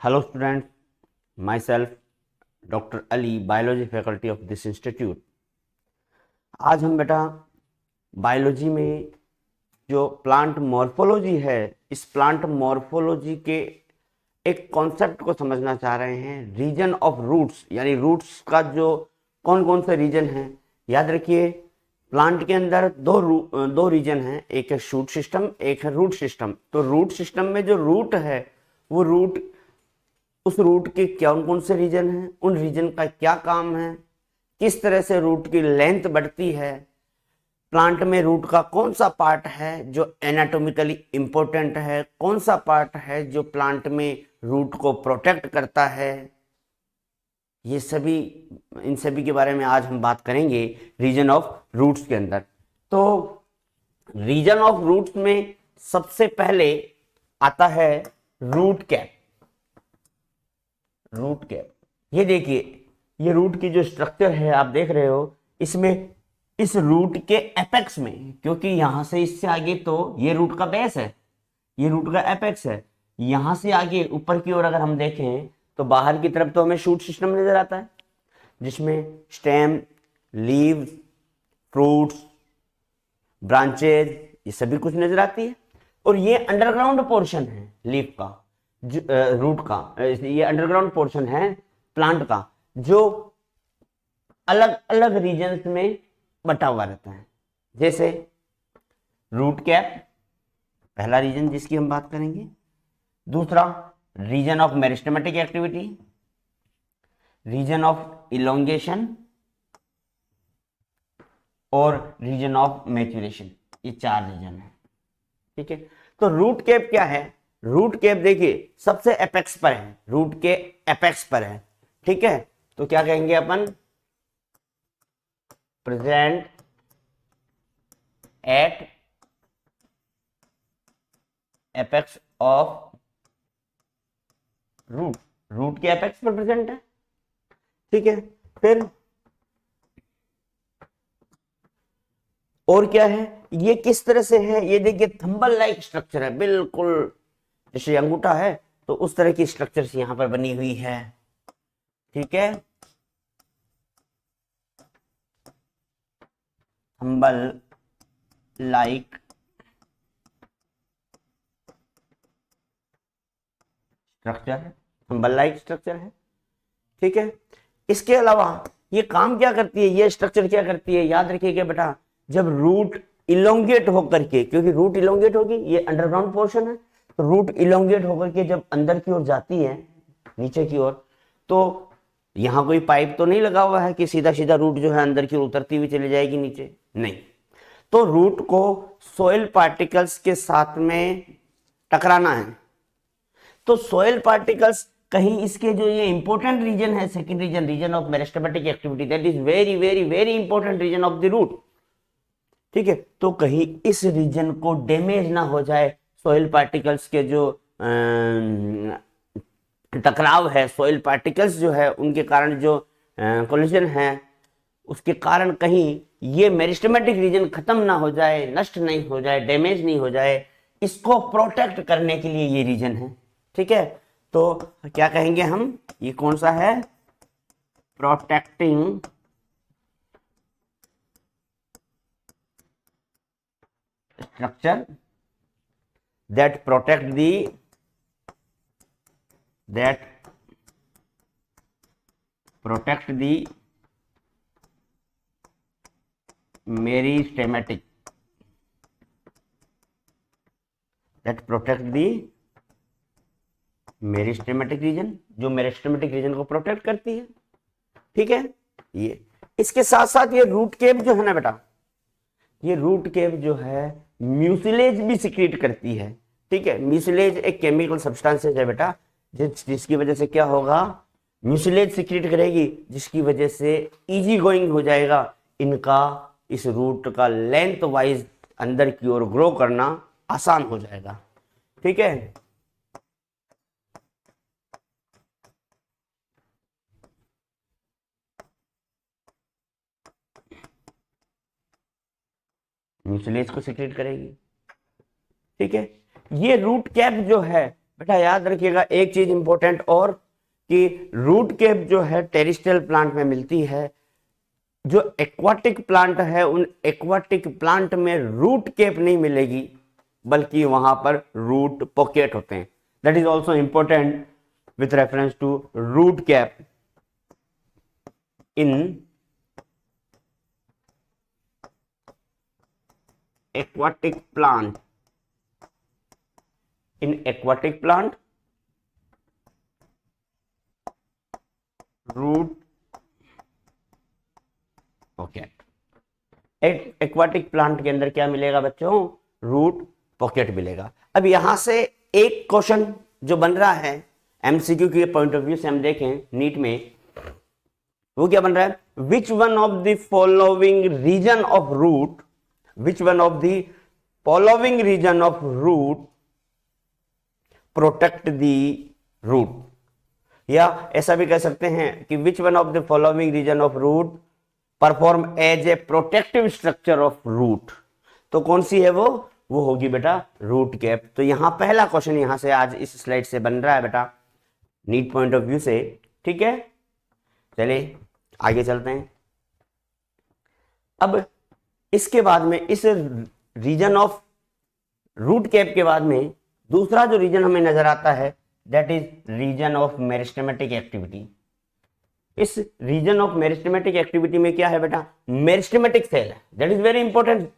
Hello students, myself Dr. Ali, Biology faculty of this institute। आज हम बेटा biology में जो प्लांट मॉर्फोलॉजी है, इस प्लांट मॉर्फोलॉजी के एक कॉन्सेप्ट को समझना चाह रहे हैं, रीजन ऑफ रूट्स। यानी रूट्स का जो कौन कौन से रीजन हैं। याद रखिए प्लांट के अंदर दो रीजन हैं, एक है शूट सिस्टम, एक है रूट सिस्टम। तो रूट सिस्टम में जो रूट है वो रूट, उस रूट के कौन कौन से रीजन हैं, उन रीजन का क्या काम है, किस तरह से रूट की लेंथ बढ़ती है, प्लांट में रूट का कौन सा पार्ट है जो एनाटॉमिकली इंपॉर्टेंट है, कौन सा पार्ट है जो प्लांट में रूट को प्रोटेक्ट करता है, ये सभी, इन सभी के बारे में आज हम बात करेंगे रीजन ऑफ रूट्स के अंदर। तो रीजन ऑफ रूट्स में सबसे पहले आता है रूट कैप। रूट कैप, ये देखिए, ये रूट की जो स्ट्रक्चर है आप देख रहे हो, इसमें इस रूट के एपेक्स में, क्योंकि यहां से इससे आगे तो ये रूट का बेस है, ये रूट का एपेक्स है, यहां से आगे ऊपर की ओर अगर हम देखें तो बाहर की तरफ तो हमें शूट सिस्टम नजर आता है, जिसमें स्टेम, लीव्स, फ्रूट्स, ब्रांचेज, ये सभी कुछ नजर आती है। और ये अंडरग्राउंड पोर्शन है लीफ का, रूट का, ये अंडरग्राउंड पोर्शन है प्लांट का, जो अलग अलग रीजन्स में बटा हुआ रहता है। जैसे रूट कैप पहला रीजन जिसकी हम बात करेंगे, दूसरा region of meristematic activity, region of elongation और रीजन ऑफ मैच्योरेशन, ये चार रीजन है। ठीक है, तो रूट कैप क्या है? रूट कैप देखिए सबसे एपेक्स पर है, रूट के एपेक्स पर है। ठीक है, तो क्या कहेंगे अपन? Present at apex of root, root के एपेक्स पर प्रेजेंट है। ठीक है, फिर और क्या है, ये किस तरह से है? ये देखिए थंबल लाइक स्ट्रक्चर है, बिल्कुल जैसे अंगूठा है तो उस तरह की स्ट्रक्चर यहां पर बनी हुई है। ठीक है, थंबल लाइक स्ट्रक्चर है, थंबल लाइक स्ट्रक्चर है। ठीक है, इसके अलावा ये काम क्या करती है, ये स्ट्रक्चर क्या करती है? याद रखिएगा बेटा, जब रूट इलोंगेट होकर के, क्योंकि रूट इलोंगेट होगी, ये अंडरग्राउंड पोर्शन है, तो रूट इलोंगेट होकर के जब अंदर की ओर जाती है, नीचे की ओर, तो यहां कोई पाइप तो नहीं लगा हुआ है कि सीधा सीधा रूट जो है अंदर की ओर उतरती हुई चली जाएगी नीचे, नहीं। तो रूट को सोइल पार्टिकल्स के साथ में टकराना है। तो सोइल पार्टिकल्स कहीं इसके जो ये इंपॉर्टेंट रीजन है, second region, region of meristematic activity, that is very very very important region of the root. ठीक है, तो कहीं इस रीजन को डैमेज ना हो जाए, सोइल पार्टिकल्स के जो टकराव है, सोइल पार्टिकल्स जो है उनके कारण जो कोलिजन है, उसके कारण कहीं ये मेरिस्टेमेटिक रीजन खत्म ना हो जाए, नष्ट नहीं हो जाए, डैमेज नहीं हो जाए, इसको प्रोटेक्ट करने के लिए ये रीजन है। ठीक है, तो क्या कहेंगे हम, ये कौन सा है? Protecting structure that protect the meristematic, region, जो मेरिस्टेमेटिक रीजन को प्रोटेक्ट करती है। ठीक है, ये इसके साथ साथ ये रूट केप जो है ना बेटा, ये रूट केप जो है म्यूसिलेज भी सिक्रीट करती है। ठीक है, म्यूसिलेज एक केमिकल सब्सटेंस है बेटा, जिसकी वजह से क्या होगा, म्यूसिलेज सिक्रीट करेगी, जिसकी वजह से इजी गोइंग हो जाएगा इनका, इस रूट का लेंथ वाइज अंदर की ओर ग्रो करना आसान हो जाएगा। ठीक है, म्यूसिलेज को सिक्रीट करेगी। ठीक है, ये रूट कैप जो है बेटा याद रखिएगा एक चीज इंपॉर्टेंट और, कि रूट कैप जो है टेरेस्ट्रियल प्लांट में मिलती है, जो एक्वाटिक प्लांट है उन एक्वाटिक प्लांट में रूट कैप नहीं मिलेगी, बल्कि वहां पर रूट पॉकेट होते हैं। That is also important with reference to root cap in aquatic plant. In aquatic plant, root pocket. Aquatic plant के अंदर क्या मिलेगा बच्चों? रूट पॉकेट मिलेगा। अब यहां से एक क्वेश्चन जो बन रहा है एमसीक्यू के पॉइंट ऑफ व्यू से हम देखें नीट में, वो क्या बन रहा है? Which one of the following region of root, which one of the following region of root protect the root, या ऐसा भी कह सकते हैं कि which one of the following region of root perform as a protective structure of root। तो कौन सी है वो होगी बेटा रूट कैप। तो यहां पहला क्वेश्चन यहां से आज इस स्लाइड से बन रहा है बेटा नीट पॉइंट ऑफ व्यू से। ठीक है, चलिए आगे चलते हैं। अब इसके बाद में इस रीजन ऑफ रूट कैप के बाद में दूसरा जो रीजन हमें नजर आता है that is region of meristematic activity. इस रीजन ऑफ मेरिस्टेमेटिक एक्टिविटी में क्या है बेटा? मेरिस्टेमेटिक सेल है। That is very important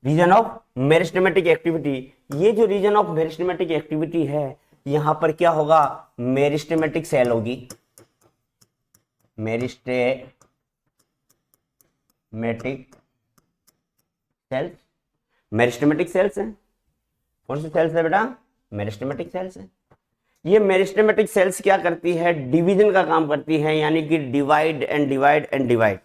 region of meristematic activity. ये जो रीजन ऑफ मेरिस्टेमेटिक एक्टिविटी है यहां पर क्या होगा? मेरिस्टेमेटिक सेल होगी, मेरिस्टेमेटिक सेल्स। मेरिस्टेमेटिक सेल्स हैं। कौन सी सेल्स है बेटा? मेरिस्टेमेटिक सेल्स है। ये मेरिस्टेमेटिक सेल्स क्या करती है? डिवीजन का काम करती है, यानी कि divide and divide and divide,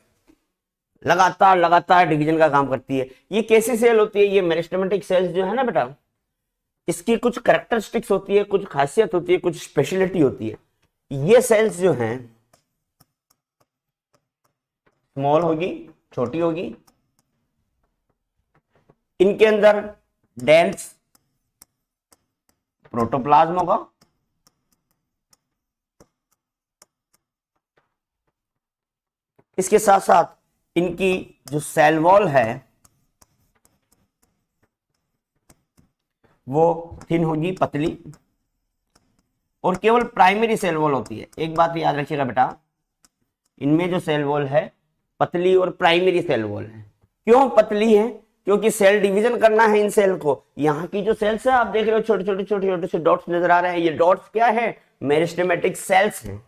लगातार डिवीजन का काम करती है। ये कैसी सेल होती है? ये मेरिस्टेमेटिक सेल्स जो है ना बेटा, इसकी कुछ कैरेक्टरिस्टिक्स होती है, कुछ खासियत होती है, कुछ स्पेशलिटी होती है। ये सेल्स जो हैं स्मॉल होगी, छोटी होगी, इनके अंदर डेंस प्रोटोप्लाज्म होगा, इसके साथ साथ इनकी जो सेल वॉल है वो थिन होगी, पतली, और केवल प्राइमरी सेल वॉल होती है। एक बात याद रखिएगा बेटा, इनमें जो सेल वॉल है पतली और प्राइमरी सेल वॉल है। क्यों पतली है? क्योंकि सेल डिवीजन करना है इन सेल को। यहाँ की जो सेल्स है आप देख रहे हो, छोटे छोटे से डॉट्स नजर आ रहे हैं, ये डॉट्स क्या है? मेरिस्टेमेटिक सेल्स हैं।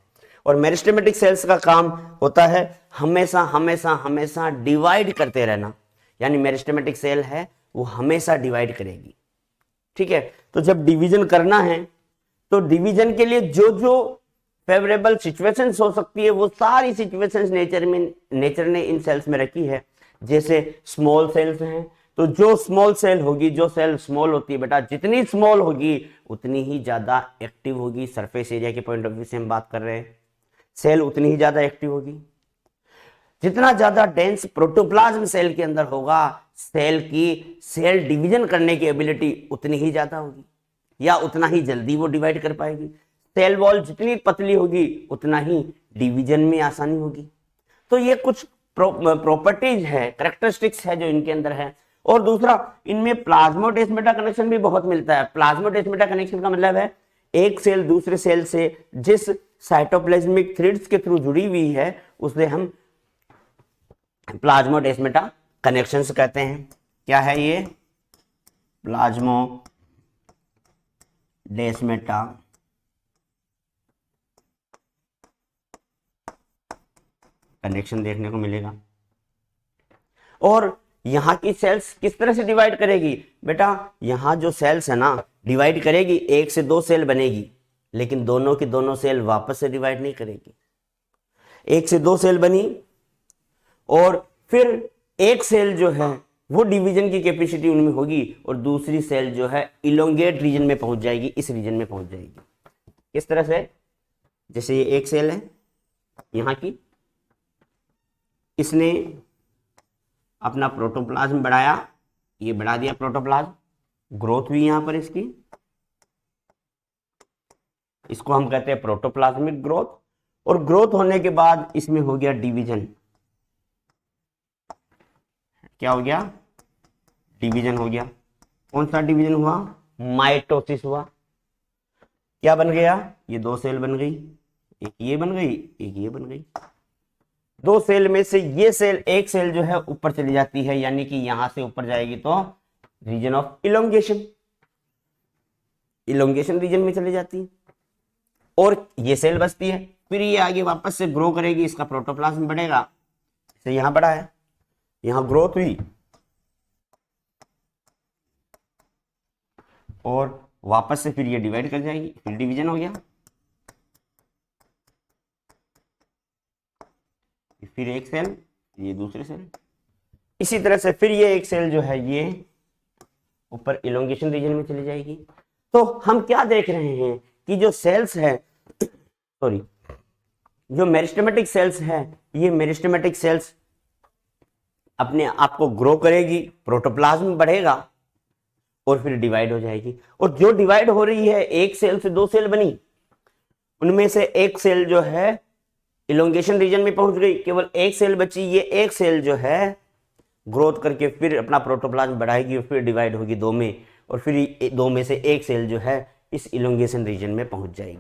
और मेरिस्टेमेटिक सेल्स का काम होता है हमेशा डिवाइड करते रहना, यानी मेरिस्टेमेटिक सेल है वो हमेशा डिवाइड करेगी। ठीक है, तो जब डिवीजन करना है तो डिवीजन के लिए जो जो फेवरेबल सिचुएशंस हो सकती है वो सारी सिचुएशंस नेचर ने इन सेल्स में रखी है। जैसे स्मॉल सेल्स हैं, तो जो स्मॉल सेल होगी, जो सेल स्मॉल होती है बेटा, जितनी स्मॉल होगी उतनी ही ज्यादा एक्टिव होगी। सरफेस एरिया के पॉइंट ऑफ व्यू से हम बात कर रहे हैं, सेल उतनी ही ज्यादा एक्टिव होगी। जितना ज्यादा डेंस प्रोटोप्लाज्म सेल के अंदर होगा, सेल की सेल डिवीजन करने की एबिलिटी उतनी ही ज्यादा होगी, या उतना ही जल्दी वो डिवाइड कर पाएगी। सेल वॉल जितनी पतली होगी उतना ही डिवीजन में आसानी होगी। तो ये कुछ प्रॉपर्टीज है, कैरेक्टरिस्टिक्स है जो इनके अंदर है। और दूसरा, इनमें प्लाज्मोडेस्माटा कनेक्शन भी बहुत मिलता है। प्लाज्मोडेस्माटा कनेक्शन का मतलब है एक सेल दूसरे सेल से जिस साइटोप्लाज्मिक थ्रेड्स के थ्रू जुड़ी हुई है उसे हम प्लाज्मोडेस्माटा कनेक्शंस कहते हैं। क्या है ये? प्लाज्मोडेस्माटा कनेक्शन देखने को मिलेगा। और यहां की सेल्स किस तरह से डिवाइड करेगी बेटा? यहां जो सेल्स है ना डिवाइड करेगी, एक से दो सेल बनेगी, लेकिन दोनों की दोनों सेल वापस से डिवाइड नहीं करेगी। एक से दो सेल बनी और फिर एक सेल जो है वो डिवीजन की कैपेसिटी उनमें होगी और दूसरी सेल जो है इलोंगेट रीजन में पहुंच जाएगी, इस रीजन में पहुंच जाएगी। किस तरह से? जैसे ये एक सेल है यहां की, इसने अपना प्रोटोप्लाज्म बढ़ाया, ये बढ़ा दिया प्रोटोप्लाज्म, ग्रोथ हुई यहां पर इसकी, इसको हम कहते हैं प्रोटोप्लाज्मिक ग्रोथ। और ग्रोथ होने के बाद इसमें हो गया डिवीजन। क्या हो गया? डिवीजन हो गया। कौन सा डिवीजन हुआ? माइटोसिस हुआ। क्या बन गया? ये दो सेल बन गई, एक ये बन गई, एक ये बन गई। दो सेल में से ये सेल, एक सेल जो है ऊपर चली जाती है, यानी कि यहां से ऊपर जाएगी तो region of elongation, elongation region में चली जाती है। और ये सेल बचती है, फिर ये आगे वापस से ग्रो करेगी, इसका प्रोटोप्लाज्म बढ़ेगा। जैसे यहां बढ़ा है, यहां ग्रोथ हुई और वापस से फिर ये डिवाइड कर जाएगी, फिर डिवीजन हो गया, फिर एक सेल, ये दूसरे सेल। इसी तरह से फिर ये एक सेल जो है ये ऊपर इलोंगेशन रीजन में चली जाएगी। तो हम क्या देख रहे हैं कि जो सेल्स है, सॉरी, जो मेरिस्टेमेटिक सेल्स है, ये मेरिस्टेमेटिक सेल्स अपने आप को ग्रो करेगी, प्रोटोप्लाज्म बढ़ेगा और फिर डिवाइड हो जाएगी। और जो डिवाइड हो रही है, एक सेल से दो सेल बनी, उनमें से एक सेल जो है इलोंगेशन रीजन में पहुंच गई, केवल एक सेल बची। ये एक सेल जो है ग्रोथ करके फिर अपना प्रोटोप्लाज्म बढ़ाएगी और फिर डिवाइड होगी दो में, और फिर दो में से एक सेल जो है इस इलोंगेशन रीजन में पहुंच जाएगी।